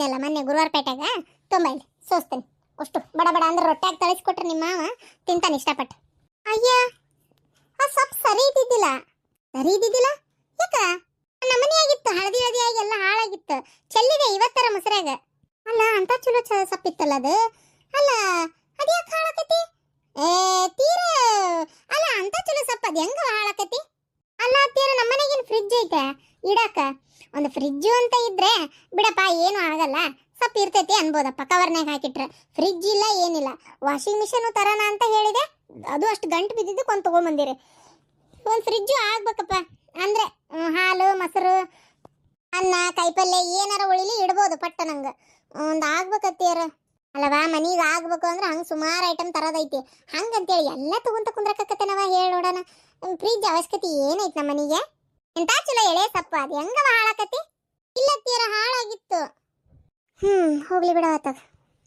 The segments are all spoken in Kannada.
ತಂದಿದ್ನಲ್ಲ ಮೊನ್ನೆ ಗುರುವಾರಪೇಟೆಗ ತೊಂಬೈಲಿ ಸೋಸ್ತೇನೆ ಅಷ್ಟು ಬಡ ಬಡ ಅಂದ್ರೆ ರೊಟ್ಟಾಗಿ ತಳಿಸ್ಕೊಟ್ರೆ ನಿಮ್ಮ ಮಾವ ತಿಂತಾನೆ ಇಷ್ಟಪಟ್ಟು. ಅಯ್ಯ ಆ ಸೊಪ್ಪು ಸರಿ ಇದ್ದಿದ್ದಿಲ್ಲ ಯಾಕ ನಮ್ಮನೆ ಆಗಿತ್ತು, ಹಳದಿ ಹಳದಿಯಾಗಿ ಎಲ್ಲ ಹಾಳಾಗಿತ್ತು, ಚೆಲ್ಲಿದೆ ಇವತ್ತರ ಮೊಸರಾಗ. ಅಲ್ಲ ಅಂತ ಚಲೋ ಸೊಪ್ಪಿತ್ತಲ್ಲ ಅದು, ಅಲ್ಲ ಅದ್ಯಾಕೆ ಹಾಳಾಕತಿ? ತೀರ ಅಲ್ಲ ಅಂತ ಚಲೋ ಸೊಪ್ಪು ಅದು ಹೆಂಗ ಹಾಳಾಕತಿ? ಅಲ್ಲ ತೀರ ನಮ್ಮನೆಗೇನು ಫ್ರಿಜ್ ಐತೆ ಇಡಾಕ? ಒಂದು ಫ್ರಿಜ್ಜು ಅಂತ ಇದ್ರೆ ಬಿಡಪ್ಪ ಏನು ಆಗಲ್ಲ, ಸೊಪ್ಪು ಇರ್ತೈತಿ ಅನ್ಬೋದಪ್ಪ ಕವರ್ನಾಗ ಹಾಕಿಟ್ರೆ. ಫ್ರಿಜ್ ಇಲ್ಲ ಏನಿಲ್ಲ, ವಾಷಿಂಗ್ ಮಿಷನ್ ತರೋಣ ಅಂತ ಹೇಳಿದೆ, ಅದು ಅಷ್ಟು ಗಂಟು ಬಿದ್ದಿದ್ದು ಕೊಂದು ತಗೊಂಬಂದಿರಿ. ಒಂದು ಫ್ರಿಜ್ಜು ಆಗ್ಬೇಕಪ್ಪ ಅಂದ್ರೆ ಹಾಲು ಮೊಸರು ಅನ್ನ ಕಾಯಿಪಲ್ಯ ಏನಾರ ಉಳಿಲಿ ಇಡ್ಬೋದು ಪಟ್ಟ ನಂಗೆ ಒಂದು ಆಗ್ಬೇಕತ್ತೀರ. ಅಲ್ಲವಾ ಮನೀಗ ಆಗ್ಬೇಕು ಅಂದ್ರೆ ಹಂಗೆ ಸುಮಾರು ಐಟಮ್ ತರೋದೈತಿ, ಹಂಗಂತೇಳಿ ಎಲ್ಲ ತಗೊಂತ ಕುಂದ್ರಕತ್ತೆ ನಾವ ಹೇಳಿ ನೋಡೋಣ. ಫ್ರಿಜ್ ಅವಶ್ಯಕತೆ ಏನೈತಿ ನಮ್ಮ ಮನೆಗೆ? ಎಂತ ಚಲೋ ಎಳೆ ಸಪ್ಪ ಅದು ಹೆಂಗವ ಹಾಳಾಕತಿ? ಇಲ್ಲತ್ತೀರ ಹಾಳಾಗಿತ್ತು. ಹೋಗ್ಲಿ ಬಿಡ ಆತಾಗ,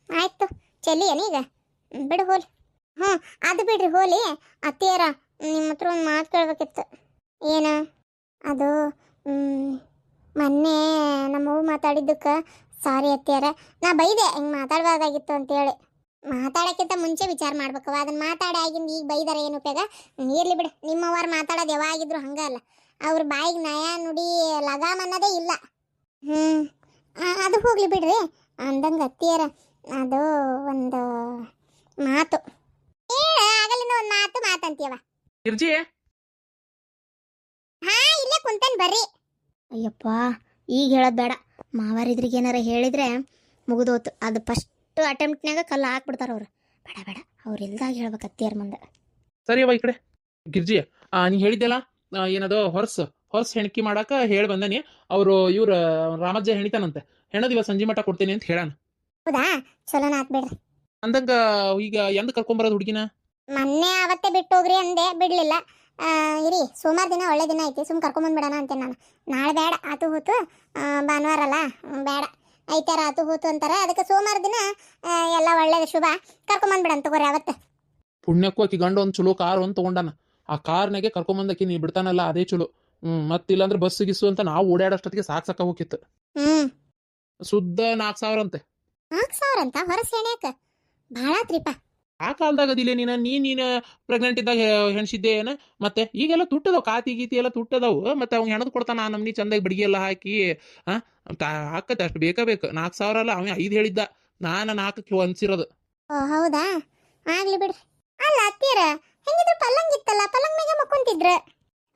ಆಯ್ತು ಚೆಲ್ಲಿ ಏನೀಗ ಬಿಡು ಹೋಲಿ. ಅದು ಬಿಡ್ರಿ ಹೋಲಿ. ಅತ್ತೀರ ನಿಮ್ಮ ಹತ್ರ ಒಂದು ಮಾತು ಕೇಳ್ಬೇಕಿತ್ತು. ಏನು ಅದು? ಮೊನ್ನೆ ನಮ್ಮವ್ವ ಮಾತಾಡಿದ್ದಕ್ಕೆ ಸಾರಿ ಅತ್ತೀರ, ನಾ ಬೈದೆ ಹಿಂಗೆ ಮಾತಾಡಬಾರ್ದಾಗಿತ್ತು ಅಂತೇಳಿ. ಮಾತಾಡೋಕ್ಕಿಂತ ಮುಂಚೆ ವಿಚಾರ ಮಾಡ್ಬೇಕವ, ಅದನ್ನ ಮಾತಾಡಿ ಆಗಿಂದ ಈಗ ಬೈದಾರ ಏನು ಉಪಯೋಗ? ಇರ್ಲಿ ಬಿಡು, ನಿಮ್ಮವ್ರು ಮಾತಾಡೋದು ಯಾವಾಗಿದ್ರು ಹಂಗಲ್ಲ, ಅವ್ರ ಬಾಯಿಗೆ ನಯ ನುಡಿ ಲಗಾಮ್ ಅನ್ನೋದೇ ಇಲ್ಲ. ಅದು ಹೋಗ್ಲಿ ಬಿಡ್ರಿ. ಅಂದಂಗೆ ಅತ್ತಿಯರ ಅದು ಒಂದು ಮಾತು ಆಗಲಿನ ಒಂದು ಮಾತಂತೀಯವ. ಹಾ ಇಲ್ಲೇ ಕುಂತೇನೆ ಬರ್ರಿ. ಅಯ್ಯಪ್ಪ ಈಗ ಹೇಳೋದು ಬೇಡ, ಮಾವಾರಿದ್ರಿಗೆ ಏನಾರ ಹೇಳಿದ್ರೆ ಮುಗಿದೋತು. ಅದು ಫಸ್ಟ್ ಅಟೆಂಪ್ಟ್ನಾಗ ಕಲ್ಲು ಹಾಕ್ಬಿಡ್ತಾರ ಅವ್ರು. ಬೇಡ ಬೇಡ, ಅವ್ರು ಇಲ್ದಾಗ ಹೇಳ್ಬೇಕು ಅತ್ತಿಯರ ಮುಂದೆ. ಸರಿ ಅವ ಈ ಕಡೆ ಗಿರ್ಜಿ, ನೀ ಹೇಳಿದ್ದೆಲ್ಲ ಏನದು ಹೊರ್ಸ್ ಹೆಣ್ಕಿ ಮಾಡಾಕ ಹೇಳಿ ಬಂದನಿ. ಅವರು ಇವ್ರ ರಾಮಜ್ಜ ಹೆಣಿತಾನಂತೆ, ಹೆಣದ್ ಇವ ಸಂಜೆ ಮಠ ಕೊಡ್ತೇನೆ ಅಂತ ಹೇಳಾನ. ಹೌದಾ? ಚಲೋನ ಆತ್ ಬಿಡ್ರಿ. ಅಂದಂಗ ಈಗ ಎಂದ್ ಕರ್ಕೊಂಬರೋದು ಹುಡುಗಿನ? ಮೊನ್ನೆ ಅವತ್ತೇ ಬಿಟ್ಟು ಹೋಗ್ರಿ ಅಂದೆ, ಬಿಡ್ಲಿಲ್ಲ. ಇರಿ ಸೋಮವಾರ ದಿನ ಒಳ್ಳೆ ದಿನ ಐತಿ, ಸುಮ್ ಕರ್ಕೊಂಬಂದ್ಬಿಡೋಣ ಅಂತೇನೆ ನಾನು. ನಾಳೆ ಬೇಡ, ಆತು ಹೋತು, ಭಾನುವಾರ ಅಲ್ಲ ಬೇಡ, ಐತಾರ ಆತು ಹೋತು ಅಂತಾರ. ಅದಕ್ಕೆ ಸೋಮವಾರ ದಿನ ಎಲ್ಲ ಒಳ್ಳೇದು ಶುಭ, ಕರ್ಕೊಂಬಂದ್ಬಿಡೋಣ ತಗೋರಿ ಅವತ್ತು. ಪುಣ್ಯಕ್ಕೂ ಆಕಿ ಗಂಡ ಒಂದು ಚಲೋ ಕಾರ್ ಒಂದು ತಗೊಂಡಾನ, ಆ ಕಾರ್ನಾಗೆ ಕರ್ಕೊಂಬಂದಕಿ ನೀ ಬಿಡ್ತಾನಲ್ಲ ಅದೇ ಚಲೋ. ಮತ್ತಿಲ್ಲಾಂದ್ರೆ ಬಸ್ ಗಿಸ್ಸು ಅಂತ ನಾವು ಓಡಾಡೋಷ್ಟೊತ್ತಿಗೆ ಸಾಕ ಹೋಗಿತ್ತು. ಶುದ್ಧ 4,000 ಅಂತೆ. 4,000 ಅಂತ ಹೊರಸ್ ಹೆಣ್ಯಾಕ? ಭಾಳ ಆತ್ರಿಪ್ಪ. ಆ ಕಾಲದಾಗ ಅದಿಲ್ಲ ನೀನ್ ಪ್ರೆಗ್ನೆಂಟ್ ಇದ್ದಾಗ ಹೆಣ್ಸಿದ್ದೆ ಏನ? ಮತ್ತೆ ಈಗೆಲ್ಲ ತುಟ್ಟದವು, ಕಾತಿ ಗೀತಿ ಎಲ್ಲ ತುಟ್ಟದವು. ಮತ್ತೆ ಅವ್ನು ಹೆಣದ್ ಕೊಡ್ತಾನ ಆ ನಮ್ನಿ ಚಂದಾಗಿ ಬಡಿಗೆ ಎಲ್ಲ ಹಾಕಿ ಹಾಕತ್ತೆ. ಅಷ್ಟು ಬೇಕು. 4,000 ಅಲ್ಲ, ಅವ 5 ಹೇಳಿದ್ದ, ನಾನು 4ಕ್ಕೆ ಅನ್ಸಿರೋದು. ಹೌದಾ? ಆಗ್ಲಿ ಬಿಡ್ರಿ. ಅಲ್ಲ ಅತ್ತೀರ ಹೆಂಗಿದ್ರು ಪಲ್ಲಂಗ್ ಇತ್ತಲ್ಲ, ಪಲ್ಲಂಗ್ ಮ್ಯಾಗ ಮಕ್ಕೊಂತಿದ್ರು.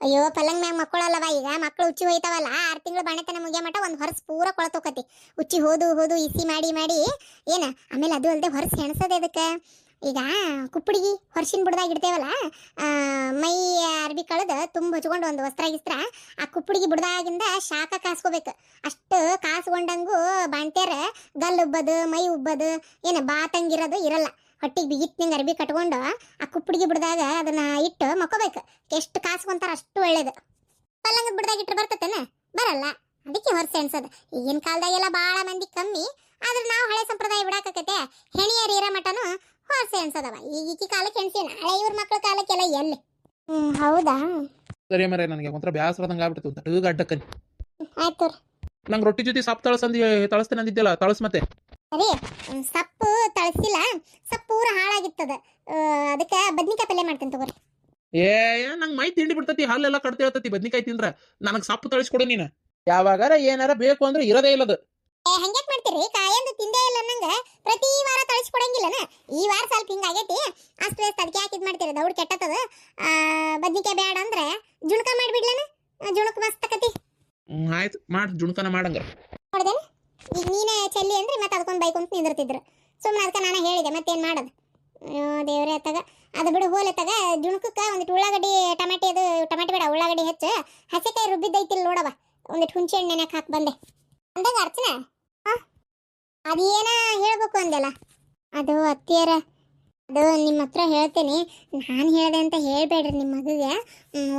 ಅಯ್ಯೋ ಪಲ್ಲಂಗ್ ಮ್ಯಾಗ ಮಕ್ಕಳಲ್ಲವ, ಈಗ ಮಕ್ಕಳು ಉಚ್ಚಿ ಹೋಯ್ತಾವಲ್ಲ, 6 ತಿಂಗಳು ಬಾಣತನ ಮುಗಿಯ ಮಟ ಒಂದು ಹೊರಸ್ ಪೂರ ಕೊಳತೋಕತಿ. ಉಚ್ಚಿ ಹೋದು ಇಸಿ ಮಾಡಿ ಏನ. ಆಮೇಲೆ ಅದು ಅಲ್ಲದೆ ಹೊರಸ್ ಹೆಣಸದೆ ಅದಕ್ಕೆ. ಈಗ ಕುಪ್ಪಡಿಗೆ ಹೊರಸಿನ ಬುಡದಾಗ ಇಡ್ತೇವಲ್ಲ, ಮೈ ಅರ್ಬಿ ಕಳೆದು ತುಂಬ ಹಚ್ಕೊಂಡು ಒಂದು ವಸ್ತ್ರ ಆ ಕುಪ್ಪಡಿಗೆ ಬುಡದಾಗಿಂದ ಶಾಖ ಕಾಸ್ಕೋಬೇಕು. ಅಷ್ಟು ಕಾಸ್ಕೊಂಡಂಗೂ ಬಾಣ್ತೇರ ಗಲ್ಲು ಉಬ್ಬದು ಮೈ ಉಬ್ಬದು ಏನು ಬಾತಂಗಿರೋದು ಇರಲ್ಲ. ಹೊಟ್ಟಿಗೆ ಬಿಗಿತ್ನಂಗೆ ಅರ್ಬಿ ಕಟ್ಕೊಂಡು ಆ ಕುಪ್ಪಡಿಗೆ ಬಿಡ್ದಾಗ ಅದನ್ನ ಇಟ್ಟು ಮಕ್ಕೋಬೇಕು. ಎಷ್ಟು ಕಾಸ್ಕೊಂತಾರ ಅಷ್ಟು ಒಳ್ಳೇದು. ಪಲ್ಲಂಗದ ಬಿಡ್ದಾಗ ಇಟ್ಟರೆ ಬರ್ತತೇನೆ? ಬರಲ್ಲ. ಅದಕ್ಕೆ ಹೊರಸೆ ಎಣ್ಸೋದು. ಈಗಿನ ಕಾಲದಾಗೆಲ್ಲ ಭಾಳ ಮಂದಿ ಕಮ್ಮಿ, ಆದ್ರೆ ನಾವು ಹಳೆ ಸಂಪ್ರದಾಯ ಬಿಡಾಕತ್ತೆ. ಹೆಣಿಯರು ಇರೋ ಮಟನು ಹೊರಸೆ ಎಣ್ಸೋದವ. ಈಗೀಕಿ ಕಾಲಕ್ಕೆ ಎಣ್ಸಿ, ನಾಳೆ ಇವ್ರ ಮಕ್ಳ ಕಾಲಕ್ಕೆಲ್ಲ ಎಲ್ಲಿ? ಹೌದಾ? ಸರಿ ಮರೆ, ನನಗೆ ಒಂಥರ ಬ್ಯಾಸರದಂಗೆ ಆಗ್ಬಿಡ್ತು. ತಟಗ ಅಡ್ಡಕ್ಕನಿ. ಆಯ್ತು. ನಂಗೆ ರೊಟ್ಟಿ ಜೊತೆ ಸೊಪ್ಪು ತಳಸ್ತೇನೆ ಅಂದಿದ್ದೆಲ್ಲ, ತಳಸ್ ಮತ್ತೆ. ಸರಿ, ಸೊಪ್ಪು ತಳಸಿಲ್ಲ, ಸೊಪ್ಪು ಪೂರ ಹಾಳಾಗಿತ್ತದ. ಅದಕ್ಕೆ ಬದ್ನಿಕಾಯಿ ಪಲ್ಯ ಮಾಡ್ತೇನೆ ತಗೋರಿ. ನಂಗೆ ಮೈ ತಿಂಡಿ ಬಿಡ್ತತಿ, ಹಾಲೆಲ್ಲ ಕಡ್ತಿರ್ತತಿ ಬದ್ನಿಕಾಯಿ ತಿಂದ್ರ. ನನಗೆ ಸೊಪ್ಪು ತಳಿಸ್ಕೊಡು ನೀನು. ಯಾವಾಗಾರ ಏನಾರ ಬೇಕು ಅಂದ್ರೆ ಇರೋದೇ ಇಲ್ಲದು. ಹಂಗ್ಯಾಕ್ ಮಾಡ್ತೀರಿ? ಕಾಯಂದು ತಿಂದೇ ಇಲ್ಲ ನಂಗೆ ಪ್ರತಿ ವಾರ ತಳಿಸ್ಕೊಡಂಗಿಲ್ಲನ? ಈ ವಾರ ಸ್ವಲ್ಪ ಹಿಂಗಾಗೈತಿ, ಅಷ್ಟು ಅದಕ್ಕೆ ಯಾಕೆ ಇದು ಮಾಡ್ತೀರಿ? ದೌಡ್ ಕೆಟ್ಟತದ. ಬದ್ನಿಕಾಯಿ ಬೇಡ ಅಂದ್ರೆ ಜುಣಕ ಮಾಡಿಬಿಡ್ಲನ? ಜುಣಕ್ ಮಸ್ತ್ ಆಕತಿ. ಆಯ್ತು, ಮಾಡಿ ಜುಣಕನ ಮಾಡಂಗ. ನೋಡ್ದೇನೆ ಈಗ ನೀನೇ ಚೆಲ್ಲಿ ಅಂದ್ರೆ ಮತ್ತೆ ಅದಕ್ಕೊಂದು ಬೈಕೊಂತ ನಿಂದಿರ್ತಿದ್ರು. ಸುಮ್ಮನೆ ಅದಕ್ಕೆ ನಾನು ಹೇಳಿದೆ, ಮತ್ತೇನು ಮಾಡೋದು? ದೇವ್ರೆ ತಗ, ಅದು ಬಿಡು ಹೋಲೆ ತಗ. ಜುಣಕಕ್ಕೆ ಒಂದಿಟ್ಟು ಉಳ್ಳಾಗಡ್ಡಿ ಟಮಾಟೆ ಬೇಡ, ಉಳ್ಳಾಗಡ್ಡಿ ಹೆಚ್ಚು ಹಸೆಕಾಯಿ ರುಬ್ಬಿದ್ದೈತಿಲ್ಲ ನೋಡವ, ಒಂದಿಟ್ಟು ಹುಣಸೆ ಹಣ್ಣು ನೆನೆಗೆ ಹಾಕಿ ಬಂದೆ. ಅಂದಾಗ ಅರ್ಚನಾ ಅದೇನ ಹೇಳ್ಬೇಕು ಅಂದೆಲ್ಲ? ಅದು ಅತ್ತಿಯರ, ಅದು ನಿಮ್ಮ ಹತ್ರ ಹೇಳ್ತೇನೆ. ನಾನು ಹೇಳಿದೆ ಅಂತ ಹೇಳ್ಬೇಡ್ರಿ, ನಿಮ್ಮ ಮಗುಗೆ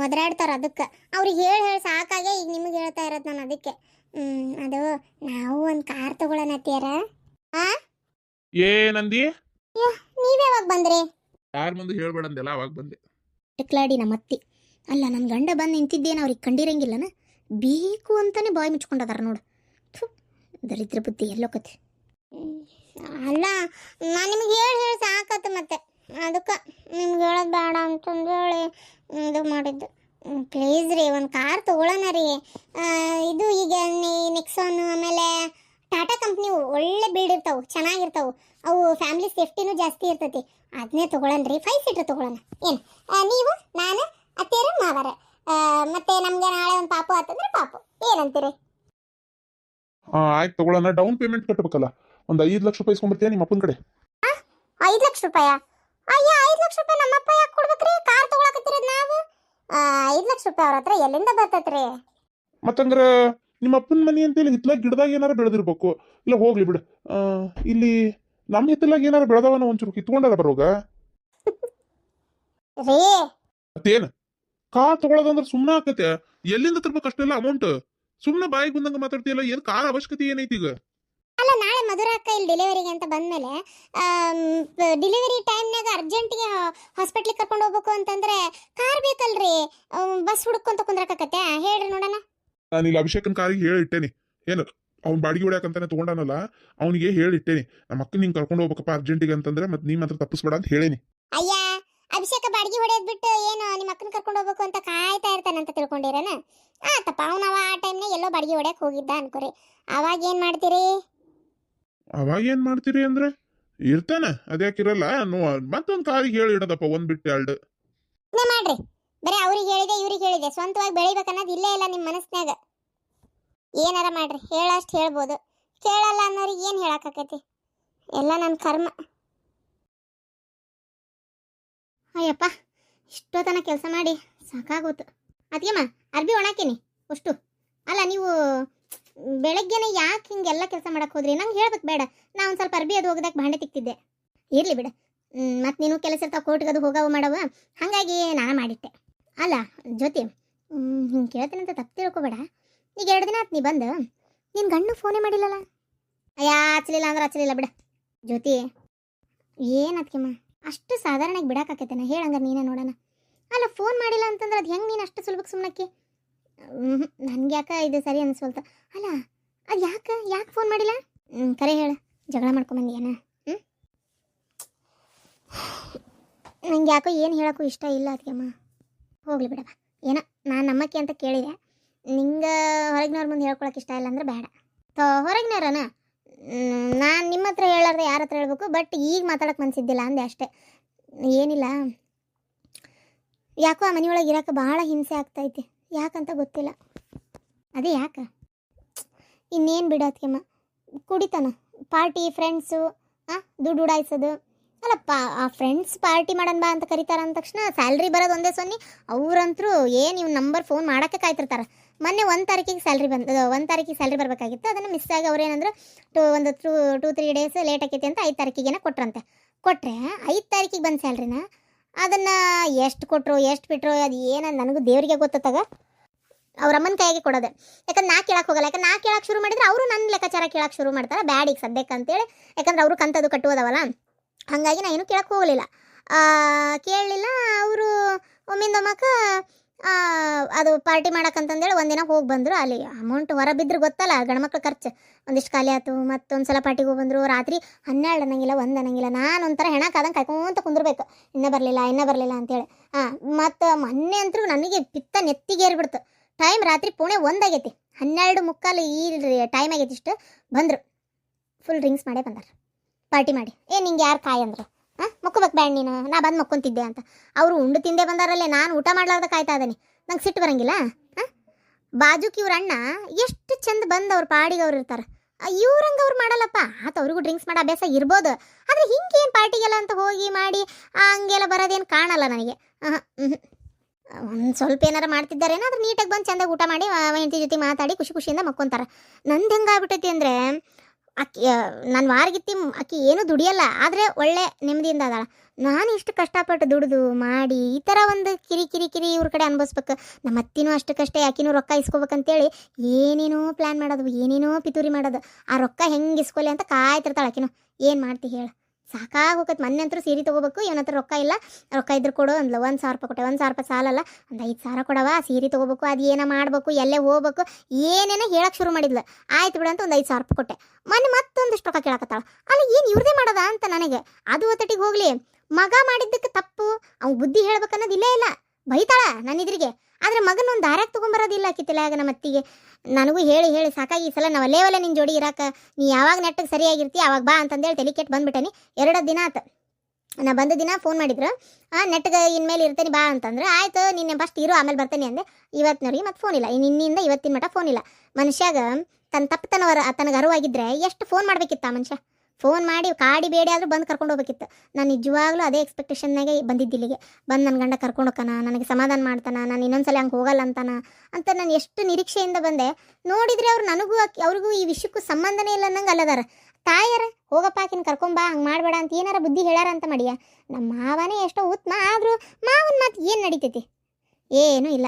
ಒದರಾಡ್ತಾರ. ಅದಕ್ಕೆ ಅವ್ರಿಗೆ ಹೇಳಿ ಸಾಕಾಗೆ ಈಗ ನಿಮಗೆ ಹೇಳ್ತಾ ಇರೋದು ನಾನು. ಅದಕ್ಕೆ ಅದು ನಾವು ಒಂದು ಕಾರ್ ತಗೊಳ್ಳೋಣ ಅತ್ತಿಯರ. ಏನಂದಿ? ನೀವ್ ಯಾವಾಗ ಬಂದ್ರಿ? ಯಾರ ಮುಂದೆ ಹೇಳ್ಬೇಡ ಅಂದೆಲ್ಲ, ಅವಾಗ ಬಂದೆ. ಟಿಕ್ಲಾಡಿ ನಮ್ಮ ಅತ್ತಿ. ಅಲ್ಲ ನನ್ನ ಗಂಡ ಬಂದು ನಿಂತಿದ್ದೇನು ಅವ್ರಿಗೆ ಕಂಡಿರಂಗಿಲ್ಲನ? ಬೇಕು ಅಂತಾನೆ ಬಾಯಿ ಮುಚ್ಕೊಂಡದಾರ ನೋಡು. ದರಿದ್ರ ಬುದ್ಧಿ ಎಲ್ಲೋಕತಿ. ಅಲ್ಲ ನಾನು ನಿಮ್ಗೆ ಹೇಳಿ ಸಾಕತ್ತು ಮತ್ತೆ ಅದಕ್ಕೆ ನಿಮ್ಗೆ ಹೇಳೋದು ಬೇಡ ಅಂತಂದು ಹೇಳಿ ಇದು ಮಾಡಿದ್ದು. ಪ್ಲೀಸ್ ರೀ ಒಂದು ಕಾರ್ ತೊಗೊಳ್ಳೋಣ ರೀ. ಇದು ಈಗ ನೆಕ್ಸಾನ್ ಆಮೇಲೆ ಟಾಟಾ ಕಂಪ್ನಿ ಒಳ್ಳೆ ಬಿಲ್ಡ್ ಇರ್ತಾವೆ, ಚೆನ್ನಾಗಿರ್ತಾವೆ. ಅವು ಫ್ಯಾಮಿಲಿ ಸೇಫ್ಟಿನೂ ಜಾಸ್ತಿ ಇರ್ತೈತಿ. ಅದನ್ನೇ ತೊಗೊಳ್ಳೋಣ ರೀ, 5 ಸೀಟ್ರ್ ತೊಗೊಳ್ಳೋಣ. ಏನು ನೀವು ನಾನು ಅತ್ತೇರು ಮಾವಾರ ಮತ್ತೆ ನಮಗೆ ನಾಳೆ ಒಂದು ಪಾಪು ಆತಂದ್ರೆ ಪಾಪು, ಏನಂತೀರಿ? ಆಯ್ತು ತಗೊಳ್ಳೋಣ. ಡೌನ್ ಪೇಮೆಂಟ್ ಕಟ್ಟಬೇಕಲ್ಲ, ಒಂದು 5 ಲಕ್ಷ ರೂಪಾಯಿ ಇಸ್ಕೊಂಡ್ಬರ್ತೀಯ ನಿಮ್ಮ ಅಪ್ಪನ ಕಡೆ. 5 ಲಕ್ಷ ರೂಪಾಯ? ಅಯ್ಯ 5 ಲಕ್ಷ ರೂಪಾಯಿ ನಮ್ಮಪ್ಪ ಯಾಕೆ ಕೊಡ್ಬೇಕ್ರಿ? ಕಾರ್ ತೊಗೊಳಕತ್ತಿರೋದು ನಾವು. 5 ಲಕ್ಷ ರೂಪಾಯಿ ಅವ್ರ ಹತ್ರ ಎಲ್ಲಿಂದ ಬರ್ತೈತ್ರಿ? ಮತ್ತಂದ್ರೆ ನಿಮ್ಮ ಅಪ್ಪನ ಮನೆ ಅಂತೇಳಿ ಹಿತ್ಲಾಗ ಗಿಡದಾಗ ಏನಾರ ಬೆಳೆದಿರ್ಬೇಕು. ಇಲ್ಲ ಹೋಗ್ಲಿ ಬಿಡು. ಇಲ್ಲಿ ನಮ್ಮ ಹಿತ್ತಲಾಗ ಏನಾರ ಬೆಳೆದವನ ಒಂಚೂರು ಕಿತ್ಕೊಂಡಾರ ಬರೋಗ. ರೀ ಮತ್ತೇನು ಕಾರ್ ತಗೊಳ್ಳೋದಂದ್ರೆ ಸುಮ್ಮನೆ ಆಕತೆ? ಎಲ್ಲಿಂದ ತರ್ಬೇಕು ಅಷ್ಟೆಲ್ಲ ಅಮೌಂಟ್? ಸುಮ್ಮನೆ ಬಾಯಿಗೆ ಬಂದಂಗ ಮಾತಾಡ್ತೀಯಲ್ಲ, ಏನು ಕಾರ್ ಅವಶ್ಯಕತೆ ಏನೈತಿ ಈಗ? ಅಲ್ಲ ನಾಳೆ ಮಧುರ ಅಕ್ಕ ಇಲ್ಲಿ ಡೆಲಿವರಿಗೆ ಅಂತ ಬಂದಮೇಲೆ ಡೆಲಿವರಿ ಟೈಮ್ನಾಗ ಅರ್ಜೆಂಟಿಗೆ ಹಾಸ್ಪಿಟ್ಲಿಗೆ ಕರ್ಕೊಂಡು ಹೋಗ್ಬೇಕು ಅಂತಂದ್ರೆ ಕಾರ್ ಬೇಕಲ್ರಿ? ಬಸ್ ಹುಡುಕೊಂತ ಕುಂದ್ರಕತ್ತೆ ಹೇಳ್ರಿ ನೋಡೋಣ. ನಾನು ಇಲ್ಲಿ ಅಭಿಷೇಕನ್ ಕಾರಿಗೆ ಹೇಳಿಟ್ಟೇನಿ. ಏನು ಅವ್ನ ಬಾಡಿಗೆ ಹೊಡ್ಯಾಕಂತಾನೆ ತಗೊಂಡಾನಲ್ಲ, ಅವನಿಗೆ ಹೇಳಿಟ್ಟೇನಿ ನಮ್ಮ ಅಕ್ಕ ನಿಂಗೆ ಕರ್ಕೊಂಡು ಹೋಗ್ಬೇಕಪ್ಪ ಅರ್ಜೆಂಟಿಗೆ ಅಂತಂದ್ರೆ ಮತ್ತೆ ನೀ ಮಾತ್ರ ತಪ್ಪಿಸ್ಬೇಡ ಅಂತ ಹೇಳೇನಿ. ಅಯ್ಯ ಅಭಿಷೇಕ ಬಾಡಿಗೆ ಹೊಡೆಯೋದ್ ಬಿಟ್ಟು ಏನು ನಿಮ್ಮ ಅಕ್ಕನ ಕರ್ಕೊಂಡು ಹೋಗ್ಬೇಕು ಅಂತ ಕಾಯ್ತಾ ಇರ್ತಾನಂತ ತಿಳ್ಕೊಂಡಿರೇನ? ಆತಪ್ಪ ಅವನವ ಆ ಟೈಮ್ನಾಗ ಎಲ್ಲೋ ಬಾಡಿಗೆ ಹೊಡ್ಯಕ್ ಹೋಗಿದ್ದ ಅನ್ಕೋರಿ. ಅವಾಗ ಏನ್ ಮಾಡ್ತೀರಿ? ಅವಾಗ ಏನ್ ಮಾಡ್ತೀರಿ ಅಂದ್ರೆ ಇರ್ತಾನ, ಅದ್ಯಾಕಿರಲ್ಲ. ಮತ್ತೊಂದು ಕಾರಿಗೆ ಹೇಳಿ ಇಡದಪ್ಪ, ಒಂದ್ ಬಿಟ್ಟು 2. ಮಾಡ್ರಿ, ಬರೀ ಅವ್ರಿಗೆ ಹೇಳಿದೆ ಇವ್ರಿಗೆ ಹೇಳಿದೆ, ಸ್ವಂತವಾಗಿ ಬೆಳಿಬೇಕನ್ನೋದು ಇಲ್ಲೇ ಇಲ್ಲ ನಿಮ್ಮ ಮನಸ್ನ್ಯಾಗ. ಏನಾರ ಮಾಡ್ರಿ, ಹೇಳಷ್ಟು ಹೇಳ್ಬೋದು, ಕೇಳಲ್ಲ ಅನ್ನೋರಿಗೆ ಏನು ಹೇಳಕ್ಕಾಕೈತಿ? ಎಲ್ಲ ನನ್ನ ಕರ್ಮ. ಅಯ್ಯಪ್ಪ, ಇಷ್ಟೊತ್ತನ ಕೆಲಸ ಮಾಡಿ ಸಾಕಾಗೋತು. ಅದಕ್ಕೆಮ್ಮ ಅರ್ಬಿ ಒಣಾಕೀನಿ ಅಷ್ಟು. ಅಲ್ಲ ನೀವು ಬೆಳಗ್ಗೆನೆ ಯಾಕೆ ಹಿಂಗೆಲ್ಲ ಕೆಲಸ ಮಾಡಕ್ಕೆ ಹೋದ್ರಿ? ನಂಗೆ ಹೇಳ್ಬೇಕು ಬೇಡ? ನಾ ಒಂದು ಸ್ವಲ್ಪ ಅರ್ಬಿ ಅದು ಹೋಗದಕ್ಕೆ ಭಾಂಡೆ ತಿಕ್ತಿದ್ದೆ. ಇರಲಿ ಬಿಡು, ಮತ್ತು ನೀನು ಕೆಲಸ ಇರ್ತಾವೆ, ಕೋರ್ಟ್ಗೆ ಅದು ಹೋಗವು ಮಾಡವ, ಹಾಗಾಗಿ ನಾನು ಮಾಡಿಟ್ಟೆ. ಅಲ್ಲ ಜ್ಯೋತಿ, ಹಿಂಗೆ ಕೇಳ್ತೀನಿ ಅಂತ ತಪ್ಪು ತಿಳ್ಕೊಬೇಡ. ಈಗ 2 ದಿನ ಆಯ್ತು ನೀ ಬಂದು, ನಿನ್ನ ಗಂಡು ಫೋನೇ ಮಾಡಿಲ್ಲಲ್ಲ? ಅಯ್ಯ ಹಚ್ಚಲಿಲ್ಲ ಅಂದ್ರೆ ಹಚ್ಚಲಿಲ್ಲ ಬಿಡ. ಜ್ಯೋತಿ ಏನದಕ್ಕೆಮ್ಮ ಅಷ್ಟು ಸಾಧಾರಣವಾಗಿ ಬಿಡಕ್ಕಾಕೈತೇನ? ಹೇಳಂಗಾರೆ ನೀನೇ ನೋಡೋಣ. ಅಲ್ಲ ಫೋನ್ ಮಾಡಿಲ್ಲ ಅಂತಂದ್ರೆ ಅದು ಹೆಂಗೆ ನೀನು ಅಷ್ಟು ಸುಲಭಕ್ಕೆ ಸುಮ್ಮನಕ್ಕೆ? ನನಗೆ ಯಾಕೆ ಇದು ಸರಿ ಅನಿಸ್ವಲ್ತ. ಅಲ್ಲ ಅದು ಯಾಕೆ ಫೋನ್ ಮಾಡಿಲ್ಲ? ಕರೆ ಹೇಳು, ಜಗಳ ಮಾಡ್ಕೊಂಬಂದಿಯೇನ? ನಂಗೆ ಯಾಕೋ ಏನು ಹೇಳೋಕ್ಕೂ ಇಷ್ಟ ಇಲ್ಲ ಅದಕ್ಕೆಮ್ಮ. ಹೋಗ್ಲಿ ಬಿಡವ, ಏನೋ ನಾನು ನಮ್ಮಕ್ಕೆ ಅಂತ ಕೇಳಿದೆ. ನಿಂಗೆ ಹೊರಗಿನವ್ರ ಮುಂದೆ ಹೇಳ್ಕೊಳಕ್ಕೆ ಇಷ್ಟ ಇಲ್ಲ ಅಂದ್ರೆ ಬೇಡ. ಹೊರಗಿನವ್ರನ ನಾನು ನಿಮ್ಮ ಹತ್ರ ಹೇಳಾರ್ದೆ ಯಾರ ಹತ್ರ ಹೇಳ್ಬೇಕು? ಬಟ್ ಈಗ ಮಾತಾಡೋಕೆ ಮನಸ್ಸಿದ್ದಿಲ್ಲ ಅಂದೆ ಅಷ್ಟೇ, ಏನಿಲ್ಲ. ಯಾಕೋ ಆ ಮನೆಯೊಳಗೆ ಇರೋಕೆ ಭಾಳ ಹಿಂಸೆ ಆಗ್ತೈತಿ, ಯಾಕಂತ ಗೊತ್ತಿಲ್ಲ. ಅದೇ ಯಾಕೆ ಇನ್ನೇನು ಬಿಡೋದ್ಕೆಮ್ಮ, ಕುಡಿತಾನ, ಪಾರ್ಟಿ, ಫ್ರೆಂಡ್ಸು, ದುಡ್ಡು ಉಡಾಯಿಸೋದು. ಅಲ್ಲಪ್ಪ, ಆ ಫ್ರೆಂಡ್ಸ್ ಪಾರ್ಟಿ ಮಾಡೋಣ ಬಾ ಅಂತ ಕರೀತಾರ ಅಂದ ತಕ್ಷಣ ಸ್ಯಾಲ್ರಿ ಬರೋದು ಒಂದೇ ಸೊನ್ನೆ. ಅವ್ರಂತರೂ ಏನು ಇವ್ನ ನಂಬರ್ ಫೋನ್ ಮಾಡೋಕ್ಕೆ ಕಾಯ್ತಿರ್ತಾರೆ. ಮೊನ್ನೆ 1 ತಾರೀಕಿಗೆ ಸ್ಯಾಲ್ರಿ 1 ತಾರೀಕಿಗೆ ಸ್ಯಾಲ್ರಿ ಬರಬೇಕಾಗಿತ್ತು, ಅದನ್ನು ಮಿಸ್ ಆಗಿ ಅವ್ರೇನಂದ್ರೆ ಒಂದು 2-3 ಡೇಸ್ ಲೇಟ್ ಆಕೈತಿ ಅಂತ 5 ತಾರೀಕಿಗೇನ ಕೊಟ್ರಂತೆ. ಕೊಟ್ಟರೆ 5 ತಾರೀಕಿಗೆ ಬಂದ ಸ್ಯಾಲ್ರಿನ ಅದನ್ನು ಎಷ್ಟು ಕೊಟ್ಟರು ಎಷ್ಟು ಬಿಟ್ಟರು ಅದು ಏನಂದು ನನಗೂ ದೇವರಿಗೆ ಗೊತ್ತಾಗ. ಅವ್ರ ಅಮ್ಮನ ಕೈಗೆ ಕೊಡೋದೆ. ಯಾಕಂದ್ರೆ ನಾ ಕೇಳಕ್ಕೆ ಹೋಗಲ್ಲ. ಯಾಕಂದ್ರೆ ನಾ ಕೇಳಕ್ಕೆ ಶುರು ಮಾಡಿದ್ರೆ ಅವರು ನನ್ನ ಲೆಕ್ಕಾಚಾರ ಕೇಳಕ್ಕೆ ಶುರು ಮಾಡ್ತಾರೆ. ಬ್ಯಾಡಿಗೆ ಸದ್ಯಕ್ಕೆ ಅಂತೇಳಿ, ಯಾಕಂದ್ರೆ ಅವರು ಕಂತದು ಕಟ್ಟುವುದವಲ್ಲ, ಹಾಗಾಗಿ ನಾ ಏನು ಕೇಳಕ್ಕೆ ಹೋಗಲಿಲ್ಲ. ಕೇಳಲಿಲ್ಲ. ಅವರು ಒಮ್ಮಿಂದೊಮ್ಮಕ್ಕ ಅದು ಪಾರ್ಟಿ ಮಾಡೋಕ್ಕಂತಂದೇಳಿ ಒಂದಿನ ಹೋಗಿ ಬಂದರು. ಅಲ್ಲಿ ಅಮೌಂಟ್ ಹೊರ ಬಿದ್ದರೆ ಗೊತ್ತಲ್ಲ, ಗಂಡ್ಮಕ್ಳು ಖರ್ಚು ಒಂದಿಷ್ಟು ಖಾಲಿ ಆಯ್ತು. ಮತ್ತೊಂದು ಸಲ ಪಾರ್ಟಿಗೆ ಹೋಗಿ ಬಂದರು. ರಾತ್ರಿ 12 ಅನ್ನಂಗಿಲ್ಲ, 1 ಅನ್ನಂಗಿಲ್ಲ. ನಾನು ಒಂಥರ ಹೆಣಕಾದಂಗೆ ಕಾಯ್ಕೊಂತ ಕುಂದಿರ್ಬೇಕು, ಇನ್ನೂ ಬರಲಿಲ್ಲ ಅಂತೇಳಿ. ಮತ್ತು ಮೊನ್ನೆ ಅಂತೂ ನನಗೆ ಪಿತ್ತ ನೆತ್ತಿಗೇರಿಬಿಡ್ತು. ಟೈಮ್ ರಾತ್ರಿ 1 ಆಗೈತಿ, 12:15 ಈ ಟೈಮ್ ಆಗೈತಿ. ಇಷ್ಟು ಬಂದರು, ಫುಲ್ ಡ್ರಿಂಕ್ಸ್ ಮಾಡೇ ಬಂದಾರ, ಪಾರ್ಟಿ ಮಾಡಿ. ನಿಂಗೆ ಯಾರು ಕಾಯಿ ಅಂದರು? ಮಕ್ಕೋಬೇಕು ಬ್ಯಾಡ ನೀನು, ನಾ ಬಂದು ಮಕ್ಕೊಂತಿದ್ದೆ ಅಂತ. ಅವರು ಉಂಡು ತಿಂದೇ ಬಂದಾರಲ್ಲೇ, ನಾನು ಊಟ ಮಾಡ್ಲಾರ್ದ ಕಾಯ್ತಾ ಇದ್ದಾನೆ. ನಂಗೆ ಸಿಟ್ಟು ಬರಂಗಿಲ್ಲ. ಬಾಜುಕ್ ಇವ್ರ ಅಣ್ಣ ಎಷ್ಟು ಚಂದ ಬಂದು ಅವ್ರ ಪಾಡಿಗೆ ಅವ್ರು ಇರ್ತಾರೆ. ಇವ್ರಂಗೆ ಅವ್ರು ಮಾಡಲ್ಲಪ್ಪ. ಅವ್ರಿಗೂ ಡ್ರಿಂಕ್ಸ್ ಮಾಡೋ ಅಭ್ಯಾಸ ಇರ್ಬೋದು, ಆದರೆ ಹಿಂಗೇನು ಪಾರ್ಟಿಗೆಲ್ಲ ಅಂತ ಹೋಗಿ ಮಾಡಿ ಹಂಗೆಲ್ಲ ಬರೋದೇನು ಕಾಣಲ್ಲ ನನಗೆ. ಒಂದು ಸ್ವಲ್ಪ ಏನಾರು ಮಾಡ್ತಿದ್ದಾರೆ, ಏನಾದ್ರೂ ನೀಟಾಗಿ ಬಂದು ಚೆಂದಾಗಿ ಊಟ ಮಾಡಿ ಹೆಂಡತಿ ಜೊತೆ ಮಾತಾಡಿ ಖುಷಿಯಿಂದ ಮಕ್ಕೊಂತಾರೆ. ನಂದು ಹೆಂಗಾಗ್ಬಿಟ್ಟೈತಿ ಅಂದರೆ, ಅಕ್ಕಿ ನಾನು ವಾರಗಿತ್ತಿ ಅಕ್ಕಿ ಏನೂ ದುಡಿಯಲ್ಲ, ಆದರೆ ಒಳ್ಳೆ ನೆಮ್ಮದಿಯಿಂದ ಅದಾಳ. ನಾನು ಇಷ್ಟು ಕಷ್ಟಪಟ್ಟು ದುಡಿದು ಮಾಡಿ ಈ ಥರ ಒಂದು ಕಿರಿ ಇವ್ರ ಕಡೆ ಅನ್ಭವಿಸ್ಬೇಕು. ನಮ್ಮ ಅತ್ತಿನೂ ಅಷ್ಟಕ್ಕಷ್ಟೇ, ಆಕಿನೂ ರೊಕ್ಕ ಇಸ್ಕೋಬೇಕಂತೇಳಿ ಏನೇನೋ ಪ್ಲ್ಯಾನ್ ಮಾಡೋದು, ಏನೇನೋ ಪಿತೂರಿ ಮಾಡೋದು. ಆ ರೊಕ್ಕ ಹೆಂಗೆ ಇಸ್ಕೊಲಿ ಅಂತ ಕಾಯ್ತಿರ್ತಾಳೆ ಆಕಿನೂ. ಏನು ಮಾಡ್ತಿ ಹೇಳು, ಸಾಕಾಗಿ ಹೋಗತ್ತೆ. ಮೊನ್ನೆ ಅಂತೂ ಸೀರೆ ತೊಗೋಬೇಕು, ಇವನ ಹತ್ರ ರೊಕ್ಕ ಇಲ್ಲ, ರೊಕ್ಕ ಇದ್ರೆ ಕೊಡು ಅಂದ್ಲು. 1,000 ರೂಪಾಯಿ ಕೊಟ್ಟೆ. 1,000 ರೂಪಾಯಿ ಸಾಲಲ್ಲ, ಒಂದು 5,000 ಕೊಡವ, ಸೀರೆ ತೊಗೋಬೇಕು, ಅದು ಏನೋ ಮಾಡಬೇಕು, ಎಲ್ಲೇ ಹೋಗ್ಬೇಕು, ಏನೇನೋ ಹೇಳಕ್ಕೆ ಶುರು ಮಾಡಿದ್ಲು. ಆಯ್ತು ಬಿಡು ಅಂತ ಒಂದು 5,000 ರೂಪಾಯಿ ಕೊಟ್ಟೆ. ಮೊನ್ನೆ ಮತ್ತೊಂದಿಷ್ಟು ರೊಕ್ಕ ಕೇಳಕತ್ತಾಳ. ಅಲ್ಲ ಏನು ಇವ್ರದೇ ಮಾಡೋದ ಅಂತ ನನಗೆ. ಅದು ಒತ್ತಟಿಗೆ ಹೋಗ್ಲಿ, ಮಗ ಮಾಡಿದ್ದಕ್ಕೆ ತಪ್ಪು, ಅವ್ನು ಬುದ್ಧಿ ಹೇಳ್ಬೇಕನ್ನೋದು ಇಲ್ಲೇ ಇಲ್ಲ, ಬೈತಾಳ ನನ್ನಿದ್ರಿಗೆ. ಆದರೆ ಮಗನ ಒಂದು ದಾರ್ಯಾಗ ತೊಗೊಂಬರೋದಿಲ್ಲ ಕಿತ್ತಲಾಗ ನಮ್ಮ ಅತ್ತಿಗೆ. ನನಗೂ ಹೇಳಿ ಹೇಳಿ ಸಾಕಾಗಿ ಈ ಸಲ ನಾವು ಅಲ್ಲೇ ನಿನ್ನ ಜೋಡಿ ಇರಾಕ, ನೀ ಯಾವಾಗ ನೆಟ್ಟಿಗೆ ಸರಿಯಾಗಿರ್ತಿ ಅವಾಗ ಬಾ ಅಂತಂದೇಳಿ ತಲೆ ಕೆಟ್ಟು ಬಂದ್ಬಿಟ್ಟೇನಿ. 2 ದಿನ ಆತು. ನಾ ಬಂದ ದಿನ ಫೋನ್ ಮಾಡಿದ್ರು, ನೆಟ್ಗೆ ಇನ್ಮೇಲೆ ಇರ್ತೇನೆ ಬಾ ಅಂತಂದ್ರೆ, ಆಯ್ತು ನಿನ್ನೆ ಫಸ್ಟ್ ಇರು ಆಮೇಲೆ ಬರ್ತೇನೆ ಅಂದೆ. ಇವತ್ತಿನವ್ರಿಗೆ ಮತ್ತೆ ಫೋನ್ ಇಲ್ಲ, ನಿನ್ನಿಂದ ಇವತ್ತಿನ ಮಟ್ಟ ಫೋನ್ ಇಲ್ಲ. ಮನುಷ್ಯಾಗ ತನ್ನ ತನಗೆ ಅರಿವಾಗಿದ್ರೆ ಎಷ್ಟು ಫೋನ್ ಮಾಡ್ಬೇಕಿತ್ತ ಆ ಮನುಷ್ಯ. ಫೋನ್ ಮಾಡಿ ಕಾಡಿ ಬೇಡಿ ಆದರೂ ಬಂದು ಕರ್ಕೊಂಡು ಹೋಗ್ಬೇಕಿತ್ತು. ನಾನು ನಿಜವಾಗ್ಲೂ ಅದೇ ಎಕ್ಸ್ಪೆಕ್ಟೇಷನ್ನಾಗೆ ಬಂದಿದ್ದಿಲ್ಲಿಗೆ. ಬಂದು ನನ್ನ ಗಂಡ ಕರ್ಕೊಂಡು ಹೋಗ್ತಾನ, ನನಗೆ ಸಮಾಧಾನ ಮಾಡ್ತಾನ, ನಾನು ಇನ್ನೊಂದ್ಸಲ ಹಂಗೆ ಹೋಗಲ್ಲ ಅಂತಾನ ಅಂತ ನಾನು ಎಷ್ಟು ನಿರೀಕ್ಷೆಯಿಂದ ಬಂದೆ. ನೋಡಿದರೆ ಅವ್ರು ನನಗೂ ಅವ್ರಿಗೂ ಈ ವಿಷಯಕ್ಕೂ ಸಂಬಂಧನೇ ಇಲ್ಲ ಅನ್ನಂಗೆ ಅಲ್ಲದಾರ. ತಾಯಾರ ಹೋಗಪ್ಪ ಆಕಿನ ಕರ್ಕೊಂಬಾ, ಹಂಗೆ ಮಾಡಬೇಡ ಅಂತ ಏನಾರ ಬುದ್ಧಿ ಹೇಳ್ಯಾರ ಅಂತ ಮಾಡಿಯ. ನಮ್ಮ ಮಾವನೇ ಎಷ್ಟೋ ಉತ್ತಮ, ಆದರೂ ಮಾವನ ಮಾತು ಏನು ನಡೀತೈತಿ, ಏನೂ ಇಲ್ಲ.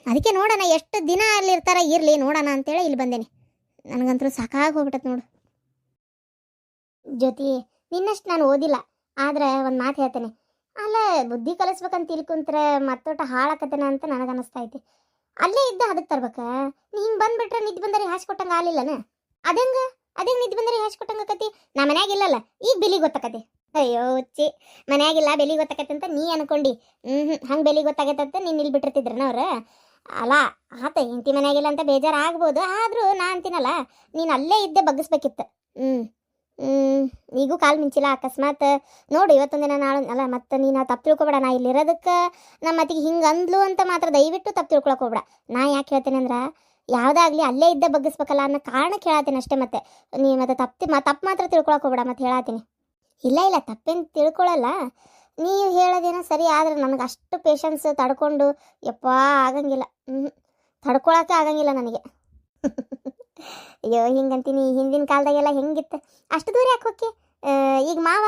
ಅದಕ್ಕೆ ನೋಡೋಣ ಎಷ್ಟು ದಿನ ಅಲ್ಲಿರ್ತಾರ, ಇರಲಿ ನೋಡೋಣ ಅಂತೇಳಿ ಇಲ್ಲಿ ಬಂದೇನೆ. ನನಗಂತೂ ಸಾಕಾಗಿ ಹೋಗ್ಬಿಟ್ಟತ್ ನೋಡು. ಜ್ಯೋತಿ, ನಿನ್ನಷ್ಟು ನಾನು ಓದಿಲ್ಲ, ಆದ್ರೆ ಒಂದು ಮಾತು ಹೇಳ್ತೇನೆ. ಅಲ್ಲ, ಬುದ್ಧಿ ಕಲಿಸ್ಬೇಕಂತ ತಿಳ್ಕೊಂತ್ರೆ ಮತ್ತೊಟ್ಟು ಹಾಳಾಕತ್ತೇನ ಅಂತ ನನಗನ್ನಿಸ್ತಾ ಐತಿ. ಅಲ್ಲೇ ಇದ್ದ ಅದಕ್ಕೆ ತರ್ಬೇಕ. ನೀ ಹಿಂಗೆ ಬಂದ್ಬಿಟ್ರೆ ನಿದ್ದೆ ಬಂದರೆ ಹಾಸ್ಕೊಟ್ಟಂಗೆ ಆಲಿಲ್ಲನ? ಅದಂಗೆ ನಿದ್ದೆ ಬಂದರೆ ಹಾಸ್ಕೊಟ್ಟಂಗೆ ಆಕತಿ. ನಾ ಮನ್ಯಾಗಿಲ್ಲಲ್ಲ, ಈಗ ಬೆಲಿ ಗೊತ್ತಾಕತಿ. ಅಯ್ಯೋ ಹುಚ್ಚಿ, ಮನ್ಯಾಗಿಲ್ಲ ಬೆಲಿ ಗೊತ್ತಾಕತ್ತೆ ಅಂತ ನೀ ಅನ್ಕೊಂಡಿ. ಹಂಗೆ ಬೆಲಿ ಗೊತ್ತಾಗತ್ತಂತ ನೀನು ಇಲ್ಲಿ ಬಿಟ್ಟಿರ್ತಿದ್ರನ ಅವ್ರು. ಅಲ್ಲ ಆತ ಇಂತಿ ಮನ್ಯಾಗಿಲ್ಲ ಅಂತ ಬೇಜಾರು ಆಗ್ಬೋದು, ಆದರೂ ನಾ ಅಂತೀನಲ್ಲ, ನೀನು ಅಲ್ಲೇ ಇದ್ದೆ ಬಗ್ಗಿಸ್ಬೇಕಿತ್ತು. ಈಗೂ ಕಾಲು ಮಿಂಚಿಲ್ಲ. ಅಕಸ್ಮಾತ್ ನೋಡು ಇವತ್ತೊಂದಿನ ನಾಳೆ ಅಲ್ಲ, ಮತ್ತೆ ನೀನು ತಪ್ಪು ತಿಳ್ಕೊಬೇಡ. ನಾ ಇಲ್ಲಿರೋದಕ್ಕೆ ನಮ್ಮ ಅತ್ತಿಗೆ ಹಿಂಗೆ ಅಂದ್ಲು ಅಂತ ಮಾತ್ರ ದಯವಿಟ್ಟು ತಪ್ಪು ತಿಳ್ಕೊಳಕ್ಕೆ ಹೋಗ್ಬೇಡ. ನಾ ಯಾಕೆ ಹೇಳ್ತೇನೆ ಅಂದ್ರೆ, ಯಾವುದಾಗಲಿ ಅಲ್ಲೇ ಇದ್ದ ಬಗ್ಗಿಸ್ಬೇಕಲ್ಲ ಅನ್ನೋ ಕಾರಣಕ್ಕೆ ಹೇಳತ್ತೀನಿ ಅಷ್ಟೇ. ಮತ್ತೆ ನೀ ಮತ್ತೆ ತಪ್ಪು ಮಾತ್ರ ತಿಳ್ಕೊಳಕ್ಕೆ ಹೋಗ್ಬೇಡ. ಮತ್ತೆ ಹೇಳತ್ತೀನಿ, ಇಲ್ಲ ತಪ್ಪೇನು ತಿಳ್ಕೊಳ್ಳಲ್ಲ. ನೀವು ಹೇಳೋದೇನೋ ಸರಿ, ಆದರೆ ನನಗೆ ಅಷ್ಟು ಪೇಷನ್ಸ್ ತಡ್ಕೊಂಡು ಯಪ್ಪ ಆಗಂಗಿಲ್ಲ. ತಡ್ಕೊಳಕ್ಕೆ ಆಗಂಗಿಲ್ಲ ನನಗೆ. ಅಯ್ಯೋ ಹಿಂಗಂತೀನಿ, ಹಿಂದಿನ ಕಾಲದಾಗೆಲ್ಲ ಹೆಂಗಿತ್ತು, ಅಷ್ಟು ದೂರ ಯಾಕೆ ಹೋಗಿ. ಈಗ ಮಾವ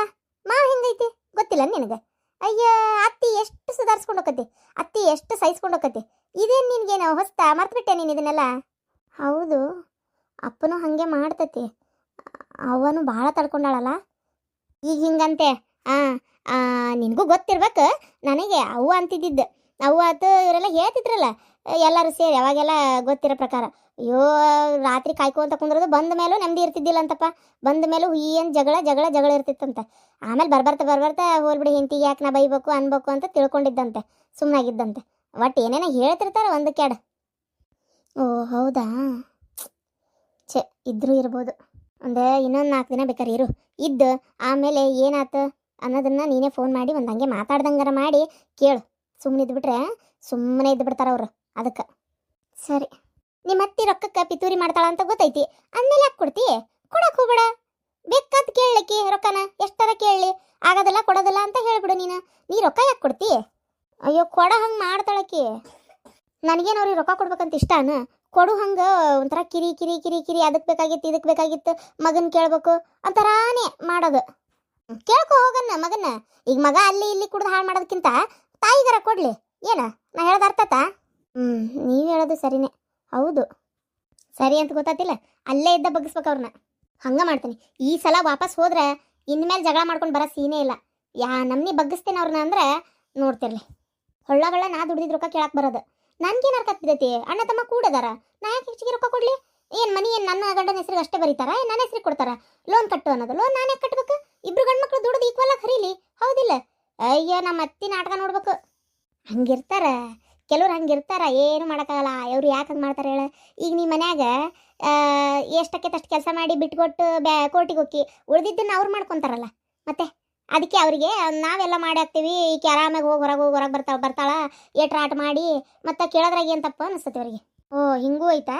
ಹೆಂಗೈತಿ ಗೊತ್ತಿಲ್ಲ ನಿನಗೆ. ಅಯ್ಯ ಅತ್ತಿ ಎಷ್ಟು ಸುಧಾರಿಸ್ಕೊಂಡು ಹೋಗತಿ, ಅತ್ತಿ ಎಷ್ಟು ಸಹಿಸ್ಕೊಂಡು ಹೋಗತಿ. ಇದೇನು ನಿನಗೇನು ಹೊಸ್ತಾ ಮರ್ತುಬಿಟ್ಟೆ ನೀನು ಇದನ್ನೆಲ್ಲ? ಹೌದು, ಅಪ್ಪನೂ ಹಾಗೆ ಮಾಡ್ತತಿ. ಅವನು ಭಾಳ ತಡ್ಕೊಂಡಾಳಲ್ಲ ಈಗ ಹಿಂಗಂತೆ. ನಿನಗೂ ಗೊತ್ತಿರ್ಬೇಕು. ನನಗೆ ಅವ್ವ ಅಂತಿದ್ದಿದ್ದು, ಅವ್ವ ಆತು ಇವರೆಲ್ಲ ಹೇಳ್ತಿದ್ರಲ್ಲ ಎಲ್ಲರೂ ಸೇರಿ, ಅವಾಗೆಲ್ಲ ಗೊತ್ತಿರೋ ಪ್ರಕಾರ. ಅಯ್ಯೋ ರಾತ್ರಿ ಕಾಯ್ಕೊಂತ ಕುಂದ್ರದು, ಬಂದ ಮೇಲೂ ನೆಮ್ಮದಿ ಇರ್ತಿದ್ದಿಲ್ಲ ಅಂತಪ್ಪ. ಬಂದ ಮೇಲೂ ಏನು ಜಗಳ ಇರ್ತಿತ್ತಂತ. ಆಮೇಲೆ ಬರ್ಬರ್ತಾ ಹೋಲ್ಬಿಡಿ, ಹಿಂತಿಗೆ ಯಾಕೆ ನಾ ಬೈಬೇಕು ಅನ್ಬೇಕು ಅಂತ ತಿಳ್ಕೊಂಡಿದ್ದಂತೆ, ಸುಮ್ಮನಾಗಿದ್ದಂತೆ. ಒಟ್ಟು ಏನೇನೋ ಹೇಳ್ತಿರ್ತಾರೆ ಒಂದು ಕ್ಯಾಡ್. ಓ ಹೌದಾ, ಇದ್ರೂ ಇರ್ಬೋದು. ಇನ್ನೊಂದು 4 ದಿನ ಬೇಕಾರೆ ಇರು, ಇದ್ದು ಆಮೇಲೆ ಏನಾಯ್ತು ಅನ್ನೋದನ್ನ ನೀನೇ ಫೋನ್ ಮಾಡಿ ಒಂದು ಹಂಗೆ ಮಾತಾಡ್ದಂಗಾರ ಮಾಡಿ ಕೇಳು. ಸುಮ್ಮನೆ ಇದ್ಬಿಟ್ರೆ ಸುಮ್ಮನೆ ಇದ್ದು ಬಿಡ್ತಾರ ಅವ್ರು. ಅದಕ್ಕೆ ಸರಿ, ನಿಮ್ಮ ಅತ್ತಿ ರೊಕ್ಕಕ್ಕೆ ಪಿತೂರಿ ಮಾಡ್ತಾಳ ಅಂತ ಗೊತ್ತೈತಿ, ಅಂದಮೇಲೆ ಯಾಕೆ ಕೊಡ್ತಿ? ಕೊಡಕ್ಕೆ ಹೋಗ್ಬೇಡ. ಬೇಕಾದ ಕೇಳಲಿಕ್ಕೆ ರೊಕ್ಕನ ಎಷ್ಟರ ಕೇಳಲಿ, ಆಗೋದಿಲ್ಲ ಕೊಡೋದಿಲ್ಲ ಅಂತ ಹೇಳ್ಬಿಡು. ನೀ ರೊಕ್ಕ ಯಾಕೆ ಕೊಡ್ತಿ? ಅಯ್ಯೋ ಕೊಡ ಹಂಗೆ ಮಾಡ್ತಾಳಕಿ. ನನಗೇನು ಅವ್ರಿಗೆ ರೊಕ್ಕ ಕೊಡ್ಬೇಕಂತ ಇಷ್ಟನ? ಕೊಡು ಹಂಗೆ ಒಂಥರ ಕಿರಿ ಅದಕ್ಕೆ ಬೇಕಾಗಿತ್ತು ಇದಕ್ಕೆ ಬೇಕಾಗಿತ್ತು, ಮಗನ ಕೇಳ್ಬೇಕು ಅಂತರಾನೇ ಮಾಡೋದು. ಕೇಳ್ಕೊ ಹೋಗನ್ನ ಮಗನ್ನ. ಈಗ ಮಗ ಅಲ್ಲಿ ಇಲ್ಲಿ ಕುಡ್ದು ಹಾಳು ಮಾಡೋದಕ್ಕಿಂತ ತಾಯಿಗಾರ ಕೊಡ್ಲಿ. ಏನ ನಾ ಹೇಳೋದು ಅರ್ಥತಾ? ನೀವು ಹೇಳೋದು ಸರಿನೇ, ಹೌದು ಸರಿ ಅಂತ ಗೊತ್ತಾತಿಲ್ಲ. ಅಲ್ಲೇ ಇದ್ದ ಬಗ್ಗಿಸ್ಬೇಕು ಅವ್ರನ್ನ. ಹಂಗೆ ಮಾಡ್ತೀನಿ. ಈ ಸಲ ವಾಪಸ್ ಹೋದ್ರೆ ಇನ್ಮೇಲೆ ಜಗಳ ಮಾಡ್ಕೊಂಡು ಬರೋ ಸೀನೇ ಇಲ್ಲ. ನಮ್ನಿ ಬಗ್ಗಿಸ್ತೇನೆ ಅವ್ರನ್ನ ಅಂದ್ರೆ ನೋಡ್ತಿರ್ಲಿ. ಹೊಳ್ಳ ನಾ ದುಡ್ದಿದ್ದು ರೊಕ್ಕ ಕೇಳಕ್ಕೆ ಬರೋದು. ನನ್ಗೇನು ಅರ್ಥ ಆಗ್ತಿದೈತಿ? ಅಣ್ಣ ತಮ್ಮ ಕೂಡದಾರ, ನಾ ಯಾಕೆ ಹೆಚ್ಚಿಗೆ ರೊಕ್ಕ ಕೊಡ್ಲಿ? ಏನು ಮನಿ ಏನು ನನ್ನ ಗಂಡನ ಹೆಸರಿಗೆ ಅಷ್ಟೇ ಬರೀತಾರ, ನನ್ನ ಹೆಸರಿಗೆ ಕೊಡ್ತಾರ? ಲೋನ್ ಕಟ್ಟು ಅನ್ನೋದು, ಲೋನ್ ನಾನೇ ಕಟ್ಟಬೇಕು. ಇಬ್ರು ಗಂಡು ಮಕ್ಳು ದುಡ್ದು ಈಕ್ವಲ್ ಆಗಿ ಹರೀಲಿ, ಹೌದಿಲ್ಲ? ಅಯ್ಯೋ ನಮ್ಮ ಅತ್ತಿ ನಾಟಕ ನೋಡ್ಬೇಕು. ಹಂಗಿರ್ತಾರ ಕೆಲವ್ರು, ಹಂಗಿರ್ತಾರ. ಏನು ಮಾಡೋಕ್ಕಾಗಲ್ಲ. ಅವ್ರು ಯಾಕೆ ಹಂಗೆ ಮಾಡ್ತಾರೆ ಹೇಳ? ಈಗ ನಿಮ್ಮ ಮನ್ಯಾಗ ಎಷ್ಟಕ್ಕೆ ಅಷ್ಟು ಕೆಲಸ ಮಾಡಿ ಬಿಟ್ಕೊಟ್ಟು ಕೋರ್ಟಿಗೆ ಹೋಗಿ ಉಳಿದಿದ್ದನ್ನು ಅವ್ರು ಮಾಡ್ಕೊತಾರಲ್ಲ. ಮತ್ತೆ ಅದಕ್ಕೆ ಅವರಿಗೆ ನಾವೆಲ್ಲ ಮಾಡಿ ಹಾಕ್ತೀವಿ, ಈಕೆ ಆರಾಮಾಗಿ ಹೊರಗೆ ಬರ್ತಾಳ ಏಟ್ರ ಆಟ ಮಾಡಿ ಮತ್ತೆ ಕೇಳೋದ್ರಾಗ ಏನು ತಪ್ಪು ಅನಿಸ್ತತಿ ಅವ್ರಿಗೆ. ಓ ಹಿಂಗೂ ಐತಾ?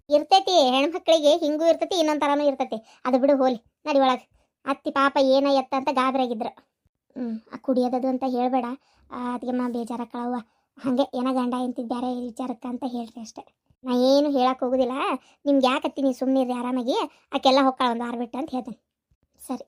ಇರ್ತೈತಿ, ಹೆಣ್ಮಕ್ಳಿಗೆ ಹಿಂಗೂ ಇರ್ತೈತಿ, ಇನ್ನೊಂದು ಥರನೂ ಇರ್ತೈತಿ. ಅದು ಬಿಡು ಹೋಲಿ, ನಡಿ ಒಳಗೆ. ಅತ್ತಿ ಪಾಪ ಏನ ಎತ್ತ ಅಂತ ಗಾಬರಿಯಾಗಿದ್ರು. ಕುಡಿಯೋದದು ಅಂತ ಹೇಳಬೇಡ, ಅದಕ್ಕೆ ಬೇಜಾರಕ್ಕಳವ್ವ. ಹಾಗೆ ಏನೋ ಗಂಡ ಎಂತಿದ್ದು ಬೇರೆ ವಿಚಾರಕ್ಕೆ ಅಂತ ಹೇಳ್ರಿ ಅಷ್ಟೆ. ನಾ ಏನು ಹೇಳಕ್ಕೆ ಹೋಗೋದಿಲ್ಲ. ನಿಮ್ಗೆ ಯಾಕತ್ತಿ ನೀವು ಸುಮ್ಮನೆ ಇರ್ರಿ ಆರಾಮಾಗಿ, ಆಕೆಲ್ಲ ಹೊಕ್ಕಾಳ ಒಂದು ವಾರ ಬಿಟ್ಟು ಅಂತ ಹೇಳ್ತೇನೆ. ಸರಿ.